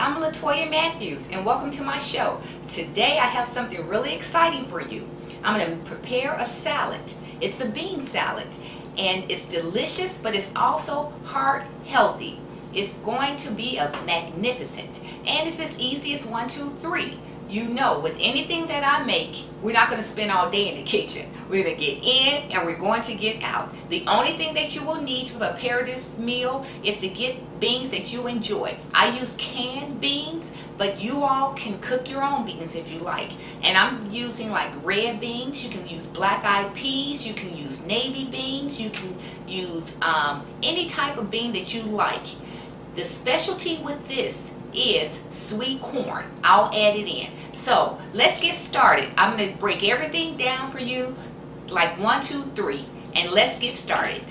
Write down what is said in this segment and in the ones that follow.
I'm LaToya Matthews and welcome to my show. Today I have something really exciting for you. I'm going to prepare a salad. It's a bean salad and it's delicious, but it's also heart healthy. It's going to be a magnificent, and it's as easy as 1, 2, 3. You know, with anything that I make, we're not going to spend all day in the kitchen. We're going to get in and we're going to get out. The only thing that you will need to prepare this meal is to get beans that you enjoy. I use canned beans, but you all can cook your own beans if you like. And I'm using like red beans. You can use black-eyed peas. You can use navy beans. You can use any type of bean that you like. The specialty with this is sweet corn. I'll add it in. So let's get started. I'm going to break everything down for you like 1, 2, 3, and let's get started.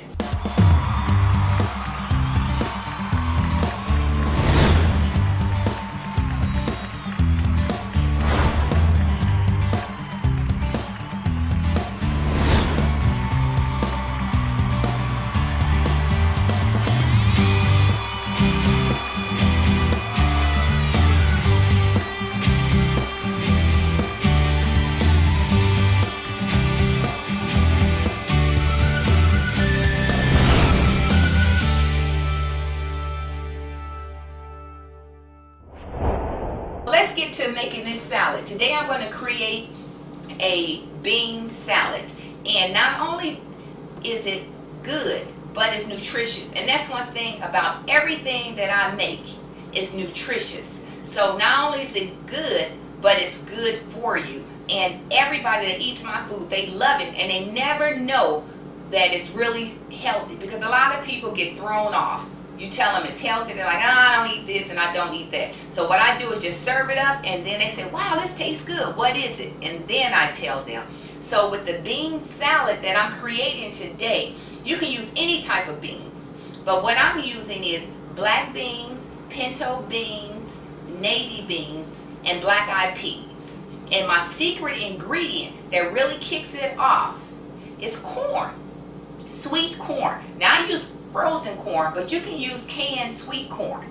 Let's get to making this salad. Today I'm going to create a bean salad, and not only is it good, but it's nutritious. And that's one thing about everything that I make is nutritious. So not only is it good, but it's good for you. And everybody that eats my food, they love it, and they never know that it's really healthy, because a lot of people get thrown off. You tell them it's healthy, they're like, I don't eat this and I don't eat that. So what I do is just serve it up, and then they say, wow, this tastes good. What is it? And then I tell them. So with the bean salad that I'm creating today, you can use any type of beans. But what I'm using is black beans, pinto beans, navy beans, and black-eyed peas. And my secret ingredient that really kicks it off is corn. Sweet corn. Now I use frozen corn, but you can use canned sweet corn.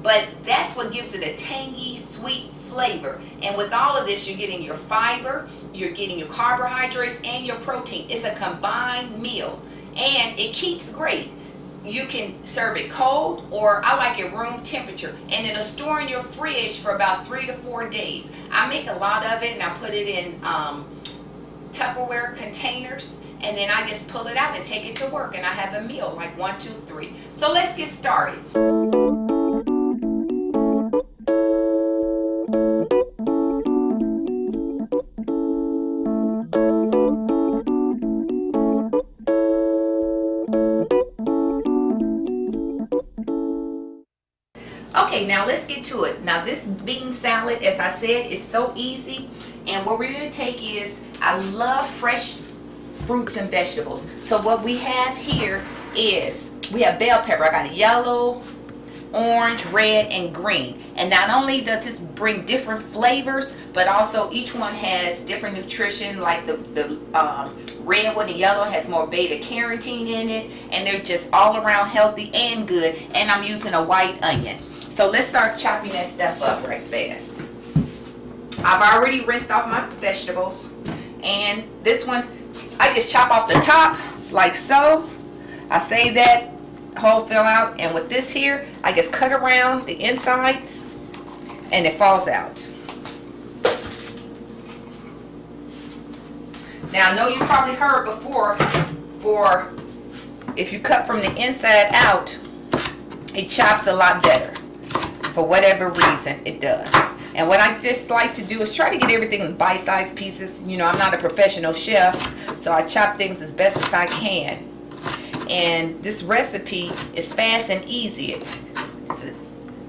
But that's what gives it a tangy, sweet flavor. And with all of this, you're getting your fiber, you're getting your carbohydrates, and your protein. It's a combined meal, and it keeps great. You can serve it cold, or I like it room temperature, and it'll store in your fridge for about 3 to 4 days. I make a lot of it, and I put it in Tupperware containers, and then I just pull it out and take it to work, and I have a meal like 1, 2, 3. So let's get started. Okay, now let's get to it. Now this bean salad, as I said, is so easy, and what we're going to take is, I love fresh fruits and vegetables. So what we have here is, we have bell pepper. I got a yellow, orange, red, and green. And not only does this bring different flavors, but also each one has different nutrition. Like the red one, the yellow has more beta carotene in it, and they're just all around healthy and good. And I'm using a white onion. So let's start chopping that stuff up right fast. I've already rinsed off my vegetables, and this one I just chop off the top like so. I save that whole fill out, and with this here I just cut around the insides and it falls out. Now I know you probably heard before, for if you cut from the inside out, it chops a lot better. For whatever reason it does. And what I just like to do is try to get everything in bite-sized pieces. You know, I'm not a professional chef, so I chop things as best as I can. And this recipe is fast and easy.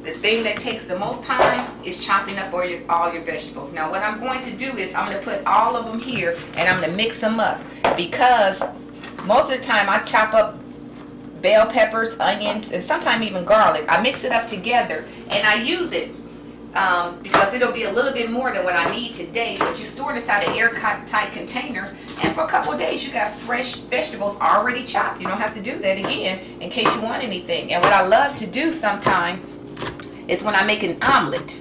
The thing that takes the most time is chopping up all your vegetables. Now what I'm going to do is, I'm going to put all of them here, and I'm going to mix them up, because most of the time I chop up bell peppers, onions, and sometimes even garlic. I mix it up together, and I use it because it'll be a little bit more than what I need today. But you store it inside an airtight container, and for a couple of days you got fresh vegetables already chopped. You don't have to do that again in case you want anything. And what I love to do sometime is when I make an omelet.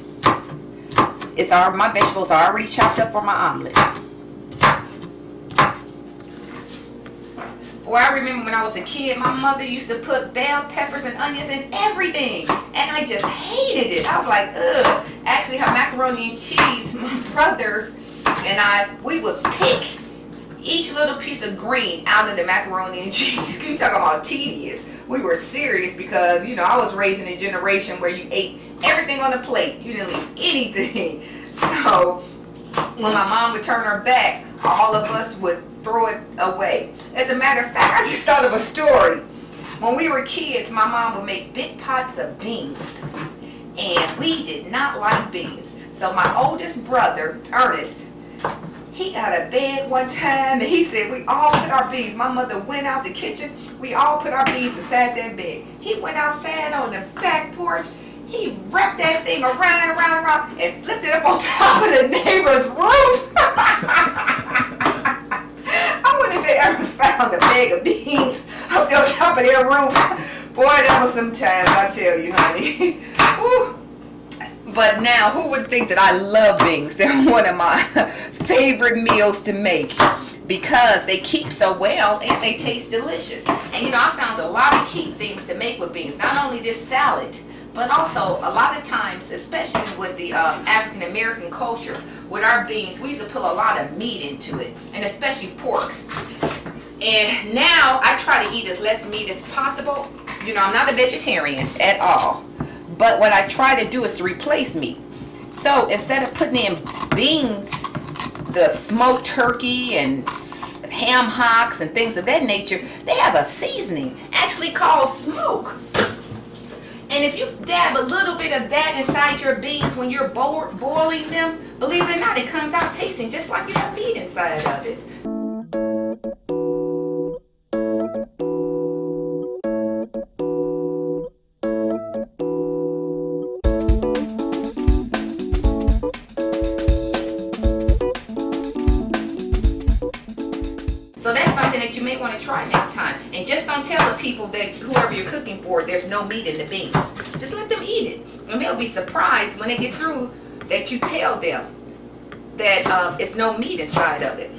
My vegetables are already chopped up for my omelet. Boy, I remember when I was a kid, my mother used to put bell peppers and onions in everything. And I just hated it. I was like, ugh. Actually, her macaroni and cheese, my brothers and we would pick each little piece of green out of the macaroni and cheese. You talk about tedious. We were serious because, you know, I was raised in a generation where you ate everything on the plate. You didn't leave anything. So when my mom would turn her back, all of us would throw it away. As a matter of fact, I just thought of a story. When we were kids, my mom would make big pots of beans. And we did not like beans. So my oldest brother, Ernest, he got a bed one time and he said we all put our beans. My mother went out the kitchen. We all put our beans inside that bed. He went outside on the back porch. He wrapped that thing around and flipped it up on top of the neighbor's roof. I wonder if they ever found a bag of beans up there on top of their roof. Boy, that was some times, I tell you, honey. Woo. But now, who would think that I love beans? They're one of my favorite meals to make because they keep so well and they taste delicious. And you know, I found a lot of key things to make with beans. Not only this salad, but also a lot of times, especially with the African American culture, with our beans, we used to put a lot of meat into it, and especially pork. And now I try to eat as less meat as possible. You know, I'm not a vegetarian at all. But what I try to do is to replace meat. So instead of putting in beans, the smoked turkey and ham hocks and things of that nature, they have a seasoning actually called smoke. And if you dab a little bit of that inside your beans when you're boiling them, believe it or not, it comes out tasting just like you have meat inside of it. So that's something that you may want to try next time. And just don't tell the people that whoever you're cooking for, there's no meat in the beans. Just let them eat it. And they'll be surprised when they get through that you tell them that it's no meat inside of it.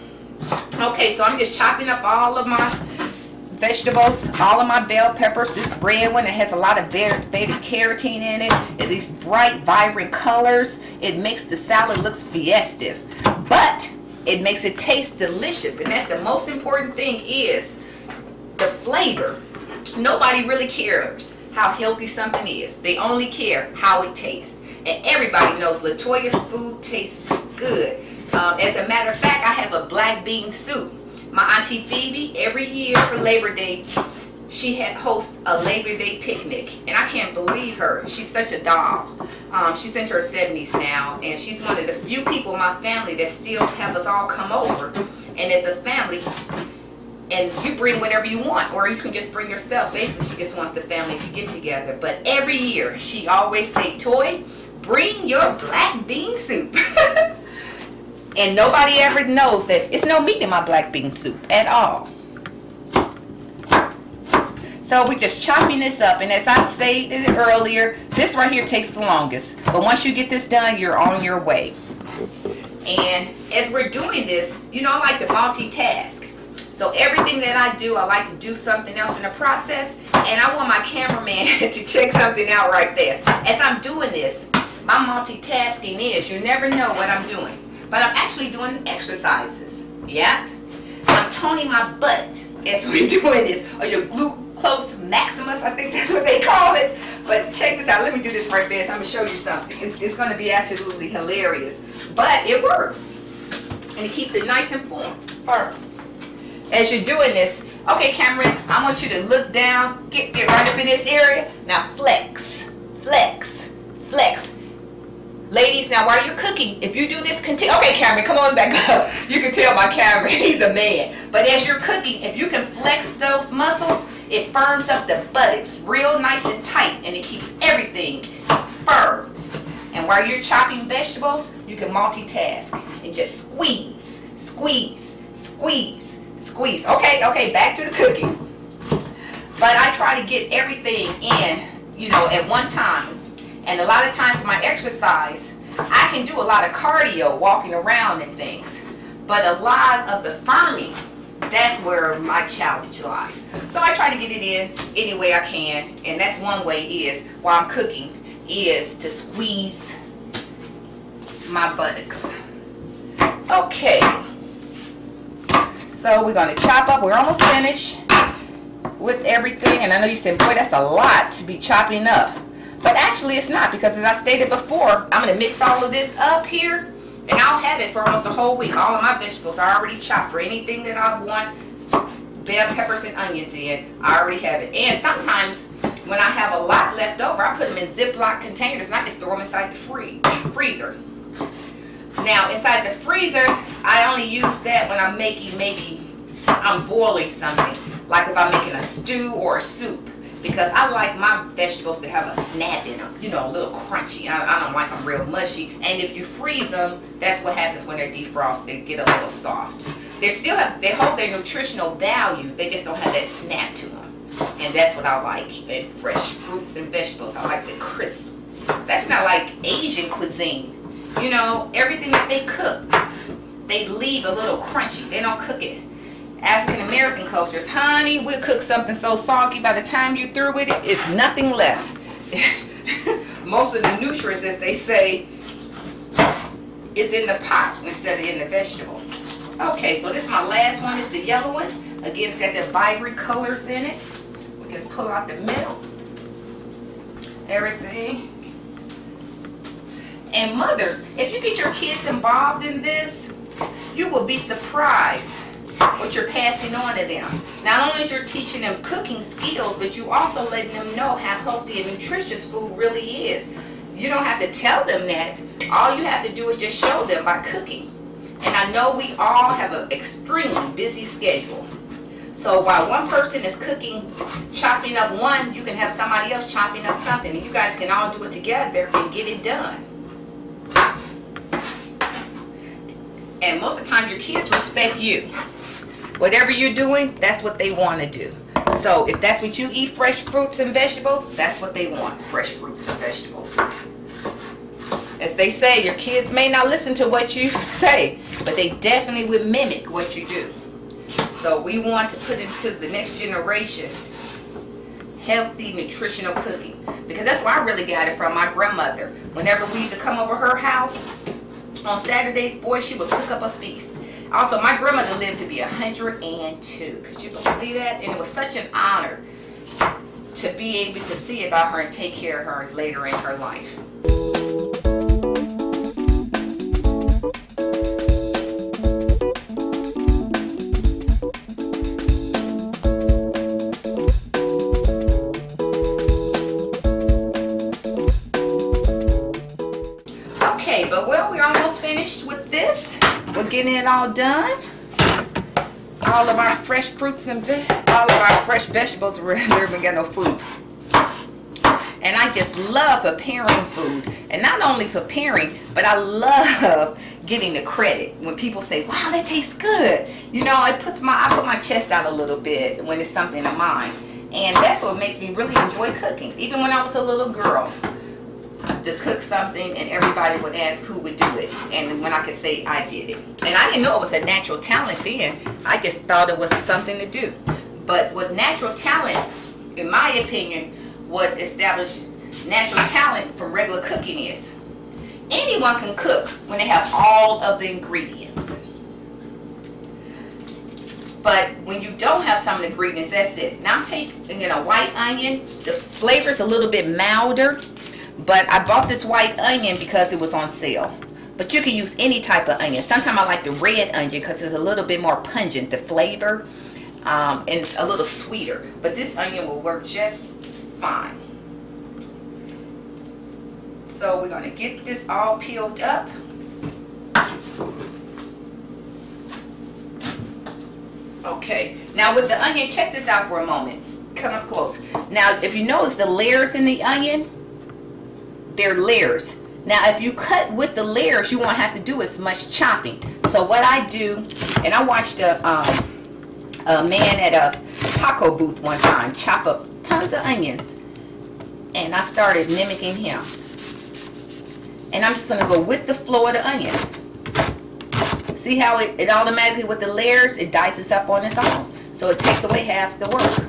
Okay, so I'm just chopping up all of my vegetables, all of my bell peppers. This red one, it has a lot of beta carotene in it. These bright, vibrant colors. It makes the salad look festive. But it makes it taste delicious, and that's the most important thing, is the flavor. Nobody really cares how healthy something is. They only care how it tastes. And everybody knows LaToya's food tastes good. As a matter of fact, I have a black bean soup. My Auntie Phoebe, every year for Labor Day, she hosts a Labor Day picnic, and I can't believe her. She's such a doll. She's into her 70s now, and she's one of the few people in my family that still have us all come over. And as a family, and you bring whatever you want, or you can just bring yourself. Basically, she just wants the family to get together. But every year, she always say, "Toy, bring your black bean soup." And nobody ever knows that it's no meat in my black bean soup at all. So we're just chopping this up, and as I stated earlier, this right here takes the longest. But once you get this done, you're on your way. And as we're doing this, you know, I like to multitask. So everything that I do, I like to do something else in the process, and I want my cameraman to check something out right fast. As I'm doing this, my multitasking is, you never know what I'm doing, but I'm actually doing exercises. Yep. I'm toning my butt as we're doing this, or your glucose maximus, I think that's what they call it. But check this out. Let me do this right fast. I'm going to show you something. It's going to be absolutely hilarious, but it works, and it keeps it nice and firm. As you're doing this, okay, Cameron, I want you to look down, get right up in this area. Now flex, flex, flex. Ladies, now while you're cooking, if you do this, continue. Okay, Cameron, come on back up. You can tell my camera, he's a man. But as you're cooking, if you can flex those muscles, it firms up the buttocks real nice and tight, and it keeps everything firm. And while you're chopping vegetables, you can multitask and just squeeze, squeeze, squeeze, squeeze. Okay, back to the cooking. But I try to get everything in, you know, at one time. And a lot of times my exercise, I can do a lot of cardio, walking around and things. But a lot of the firming, that's where my challenge lies. So I try to get it in any way I can. And that's one way is, while I'm cooking, is to squeeze my buttocks. Okay. So we're going to chop up. We're almost finished with everything. And I know you said, boy, that's a lot to be chopping up. But actually it's not, because as I stated before, I'm going to mix all of this up here. And I'll have it for almost a whole week. All of my vegetables are already chopped. For anything that I want bell peppers and onions in, I already have it. And sometimes when I have a lot left over, I put them in Ziploc containers and I just throw them inside the freezer. Now inside the freezer, I only use that when I'm making, maybe I'm boiling something. Like if I'm making a stew or a soup. Because I like my vegetables to have a snap in them, you know, a little crunchy. I don't like them real mushy. And if you freeze them, that's what happens when they're defrosted. They get a little soft. They hold their nutritional value. They just don't have that snap to them. And that's what I like in fresh fruits and vegetables. I like the crisp. That's when I like Asian cuisine. You know, everything that they cook, they leave a little crunchy. They don't cook it. African American cultures, honey, we'll cook something so soggy by the time you're through with it, it's nothing left. Most of the nutrients, as they say, is in the pot instead of in the vegetable. Okay, so this is my last one. It's the yellow one. Again, it's got the vibrant colors in it. We just pull out the middle. Everything. And mothers, if you get your kids involved in this, you will be surprised what you're passing on to them. Not only is you're teaching them cooking skills, but you also letting them know how healthy and nutritious food really is. You don't have to tell them that. All you have to do is just show them by cooking. And I know we all have an extremely busy schedule. So while one person is cooking, chopping up one, you can have somebody else chopping up something. And you guys can all do it together and get it done. And most of the time your kids respect you. Whatever you're doing, that's what they want to do. So if that's what you eat, fresh fruits and vegetables, that's what they want, fresh fruits and vegetables. As they say, your kids may not listen to what you say, but they definitely would mimic what you do. So we want to put into the next generation healthy, nutritional cooking. Because that's where I really got it from my grandmother. Whenever we used to come over her house on Saturdays, boy, she would cook up a feast. Also, my grandmother lived to be 102. Could you believe that? And it was such an honor to be able to see about her and take care of her later in her life. Okay, but well, we're almost finished with this. We're getting it all done. All of our fresh fruits and all of our fresh vegetables. We haven't got no fruits. And I just love preparing food. And not only preparing, but I love getting the credit. When people say, wow, that tastes good. You know, I put my chest out a little bit when it's something of mine. And that's what makes me really enjoy cooking. Even when I was a little girl, to cook something and everybody would ask who would do it, and when I could say I did it. And I didn't know it was a natural talent then. I just thought it was something to do. But with natural talent, in my opinion, what establishes natural talent from regular cooking is anyone can cook when they have all of the ingredients. But when you don't have some of the ingredients, that's it. Now I'm taking a white onion. The flavor is a little bit milder. But I bought this white onion because it was on sale. But you can use any type of onion. Sometimes I like the red onion because it's a little bit more pungent, the flavor. And it's a little sweeter. But this onion will work just fine. So we're going to get this all peeled up. Okay. Now with the onion, check this out for a moment. Come up close. Now if you notice the layers in the onion, they're layers. Now if you cut with the layers, you won't have to do as much chopping. So what I do, and I watched a man at a taco booth one time chop up tons of onions, and I started mimicking him. And I'm just going to go with the flow of the onion. See how it automatically, with the layers, it dices up on its own. So it takes away half the work.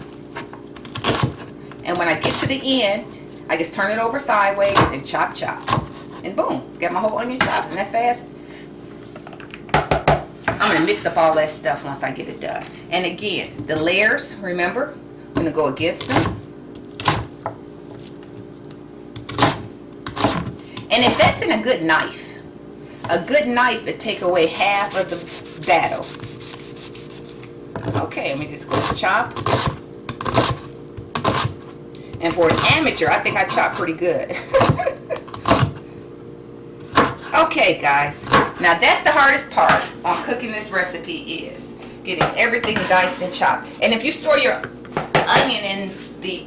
And when I get to the end, I just turn it over sideways and chop, chop. And boom, got my whole onion chopped. Isn't that fast? I'm going to mix up all that stuff once I get it done. And again, the layers, remember, I'm going to go against them. And invest in a good knife. A good knife would take away half of the battle. Okay, let me just go chop. And for an amateur, I think I chop pretty good. Okay, guys. Now that's the hardest part on cooking this recipe, is getting everything diced and chopped. And if you store your onion in the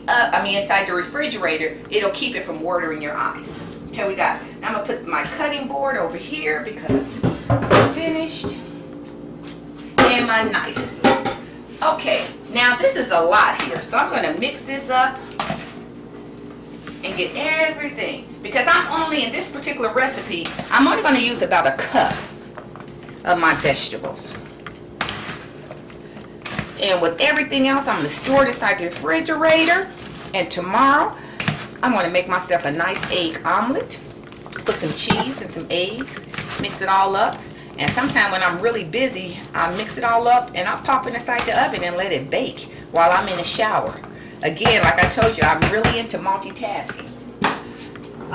inside the refrigerator, it'll keep it from watering your eyes. Okay, we got. Now I'm gonna put my cutting board over here because I'm finished, and my knife. Okay, now this is a lot here, so I'm gonna mix this up and get everything, because I'm only, in this particular recipe, I'm only going to use about a cup of my vegetables. And with everything else, I'm going to store it inside the refrigerator. And tomorrow, I'm going to make myself a nice egg omelet. Put some cheese and some eggs. Mix it all up. And sometime when I'm really busy, I'll mix it all up and I'll pop it inside the oven and let it bake while I'm in the shower. Again, like I told you, I'm really into multitasking.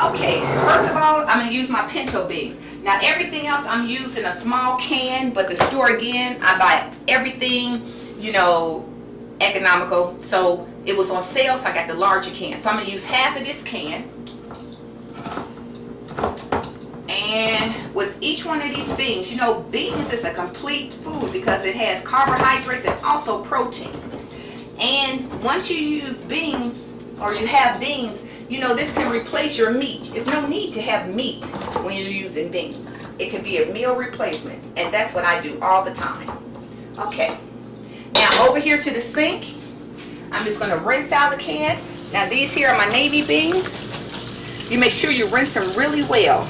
Okay, first of all, I'm going to use my pinto beans. Now, everything else I'm using a small can, but the store, again, I buy everything, you know, economical. So it was on sale, so I got the larger can. So I'm going to use half of this can. And with each one of these beans, you know, beans is a complete food because it has carbohydrates and also protein. And once you use beans, or you have beans, you know, this can replace your meat. There's no need to have meat when you're using beans. It can be a meal replacement, and that's what I do all the time. Okay, now over here to the sink, I'm just going to rinse out the can. Now these here are my navy beans. You make sure you rinse them really well.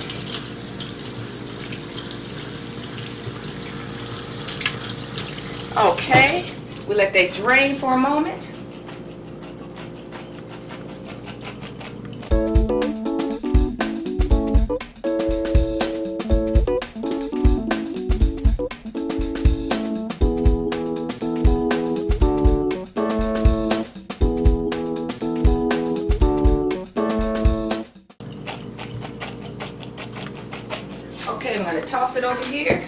Okay, we let that drain for a moment. Okay, I'm going to toss it over here.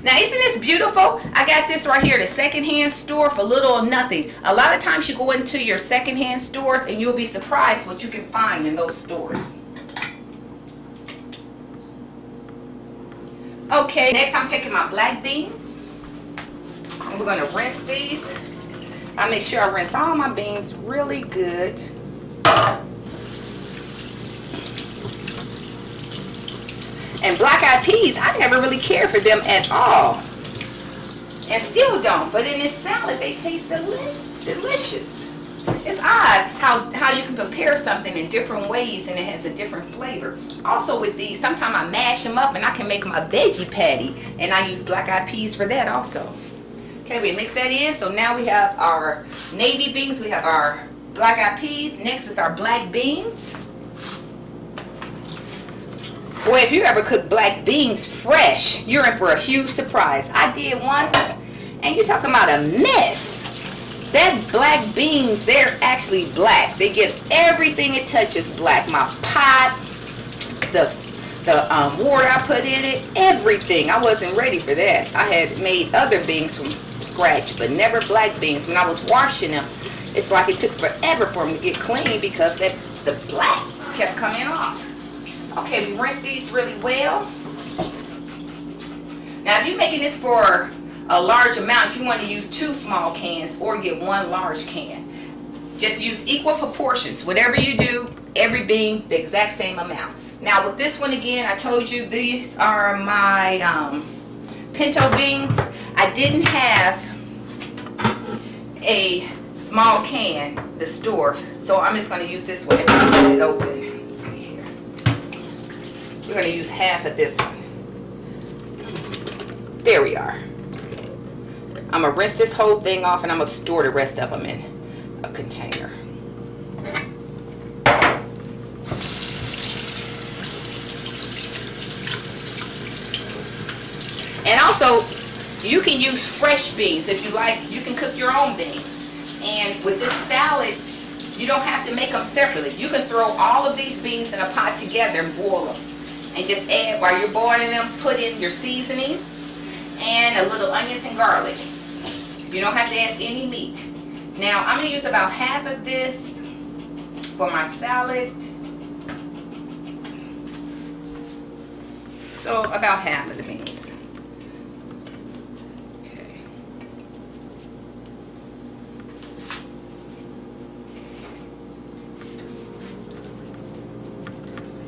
Now, isn't this beautiful? I got this right here, the secondhand store, for little or nothing. A lot of times you go into your secondhand stores and you'll be surprised what you can find in those stores. Okay, next I'm taking my black beans. And we're going to rinse these. I make sure I rinse all my beans really good. And black-eyed peas, I never really cared for them at all. And still don't. But in this salad, they taste delicious. It's odd how you can prepare something in different ways and it has a different flavor. Also with these, sometimes I mash them up and I can make them a veggie patty. And I use black-eyed peas for that also. Okay, we mix that in. So now we have our navy beans. We have our black-eyed peas. Next is our black beans. Boy, if you ever cook black beans fresh, you're in for a huge surprise. I did once, and you're talking about a mess. That black beans, they're actually black. They get everything it touches black. My pot, the water I put in it, everything. I wasn't ready for that. I had made other beans from scratch, but never black beans. When I was washing them, it's like it took forever for them to get clean because the black kept coming off. Okay, we rinse these really well. Now, if you're making this for a large amount, you want to use 2 small cans or get 1 large can. Just use equal proportions. Whatever you do, every bean, the exact same amount. Now, with this one again, I told you these are my pinto beans. I didn't have a small can, the store, so I'm just going to use this one if I put it open. We're going to use half of this one. There we are. I'm going to rinse this whole thing off, and I'm going to store the rest of them in a container. And also, you can use fresh beans if you like. You can cook your own beans. And with this salad, you don't have to make them separately. You can throw all of these beans in a pot together and boil them. And just add, while you're boiling them, put in your seasoning and a little onions and garlic. You don't have to add any meat. Now, I'm going to use about half of this for my salad. So, about half of the beans.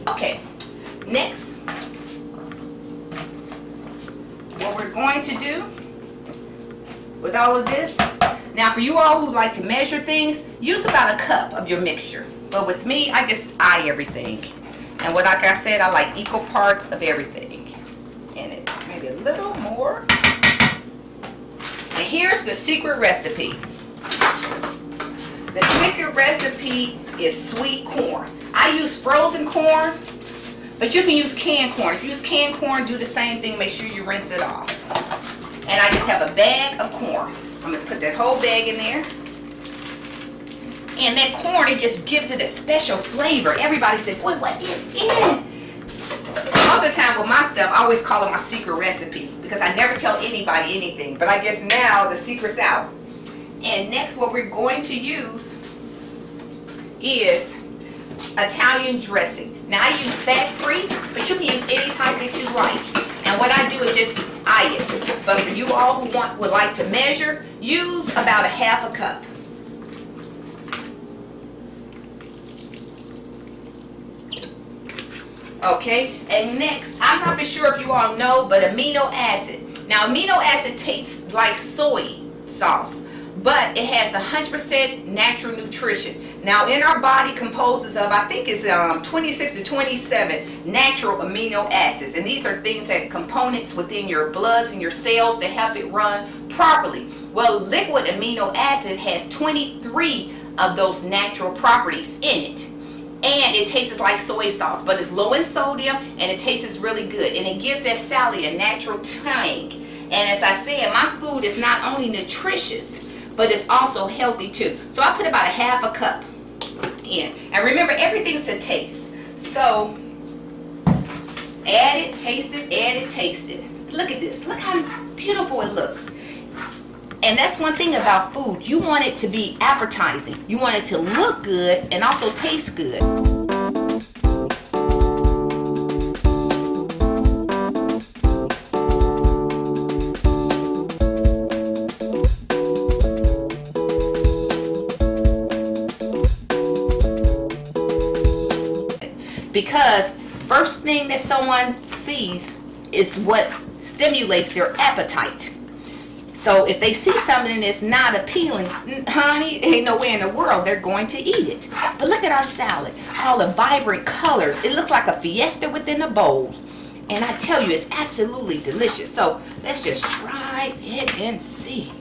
Okay, next, what we're going to do with all of this, now for you all who like to measure things, use about a cup of your mixture. But with me, I just eye everything. And like I said, I like equal parts of everything in it. Maybe a little more. And here's the secret recipe. The secret recipe is sweet corn. I use frozen corn, but you can use canned corn. If you use canned corn, do the same thing. Make sure you rinse it off. And I just have a bag of corn. I'm going to put that whole bag in there. And that corn, it just gives it a special flavor. Everybody said, boy, what is in it? Most of the time with my stuff, I always call it my secret recipe because I never tell anybody anything. But I guess now the secret's out. And next, what we're going to use is Italian dressing. Now I use fat-free, but you can use any type that you like. And what I do is just eye it. But for you all who would like to measure, use about a half a cup. Okay, and next, I'm not for sure if you all know, but amino acid. Now amino acid tastes like soy sauce, but it has 100% natural nutrition. Now in our body composes of, I think it's 26 to 27 natural amino acids. And these are things that components within your bloods and your cells that help it run properly. Well, liquid amino acid has 23 of those natural properties in it. And it tastes like soy sauce, but it's low in sodium and it tastes really good. And it gives that salad a natural tang. And as I said, my food is not only nutritious, but it's also healthy too. So I put about a half a cup in. And remember, everything's to taste. So add it, taste it, add it, taste it. Look at this. Look how beautiful it looks. And that's one thing about food. You want it to be appetizing. You want it to look good and also taste good. Because first thing that someone sees is what stimulates their appetite. So if they see something that's not appealing, honey, ain't no way in the world they're going to eat it. But look at our salad, all the vibrant colors. It looks like a fiesta within a bowl. And I tell you, it's absolutely delicious. So let's just try it and see.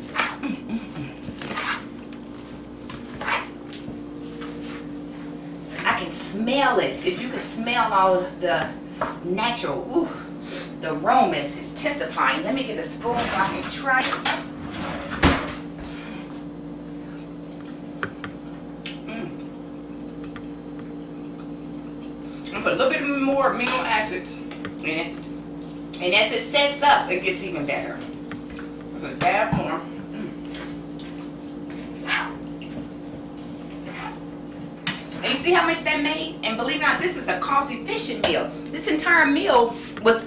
I can smell it. If you can smell all of the natural, the aroma is intensifying. Let me get a spoon so I can try it. I'm put a little bit more amino acids in it. And as it sets up, it gets even better. Put a tad more. And you see how much that made? And believe it or not, this is a cost-efficient meal. This entire meal was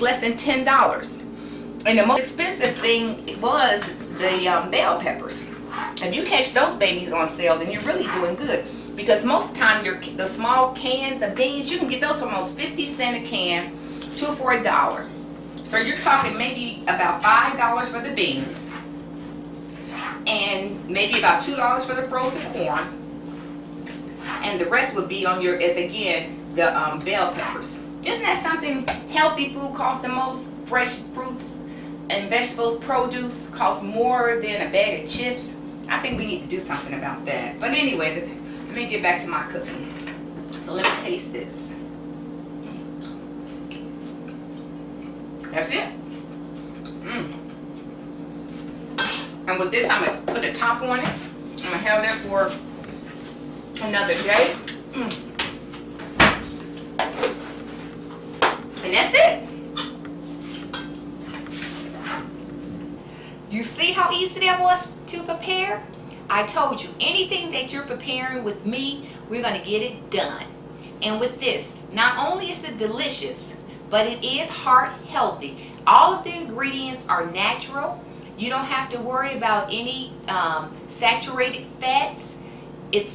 less than $10. And the most expensive thing was the bell peppers. If you catch those babies on sale, then you're really doing good. Because most of the time, the small cans of beans, you can get those for almost 50 cents a can, 2 for $1. So you're talking maybe about $5 for the beans, and maybe about $2 for the frozen corn. And the rest would be on your, as again, the bell peppers. Isn't that something? Healthy food costs the most. Fresh fruits and vegetables, produce costs more than a bag of chips. I think we need to do something about that. But anyway, let me get back to my cooking. So let me taste this. That's it. And with this, I'm going to put a top on it. I'm going to have that for another day. And that's it. You see how easy that was to prepare? I told you, anything that you're preparing with me, we're going to get it done. And with this, not only is it delicious, but it is heart healthy. All of the ingredients are natural. You don't have to worry about any saturated fats. It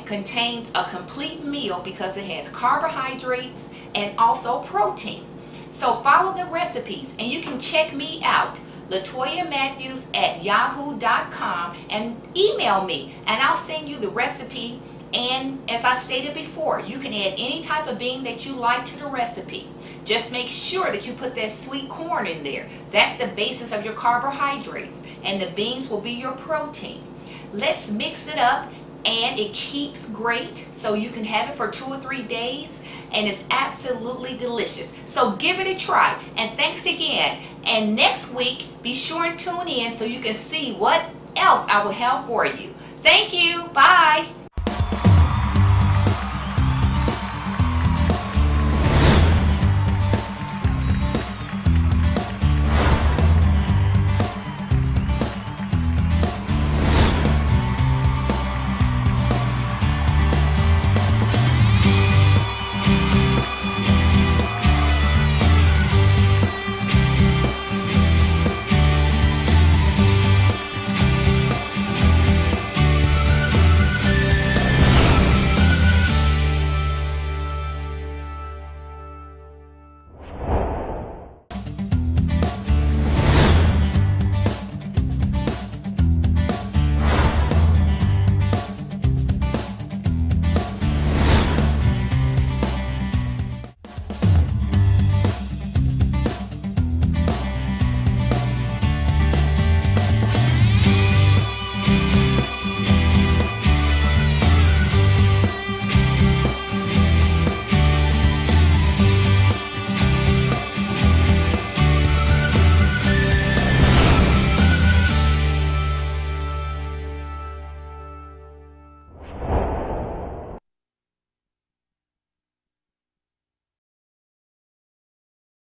contains a complete meal because it has carbohydrates and also protein. So follow the recipes, and you can check me out, LaToyaMatthews@yahoo.com, and email me, and I'll send you the recipe. And as I stated before, you can add any type of bean that you like to the recipe. Just make sure that you put that sweet corn in there. That's the basis of your carbohydrates, and the beans will be your protein. Let's mix it up, and it keeps great, so you can have it for 2 or 3 days, and it's absolutely delicious. So give it a try, and thanks again. And next week, be sure and tune in so you can see what else I will have for you. Thank you. Bye.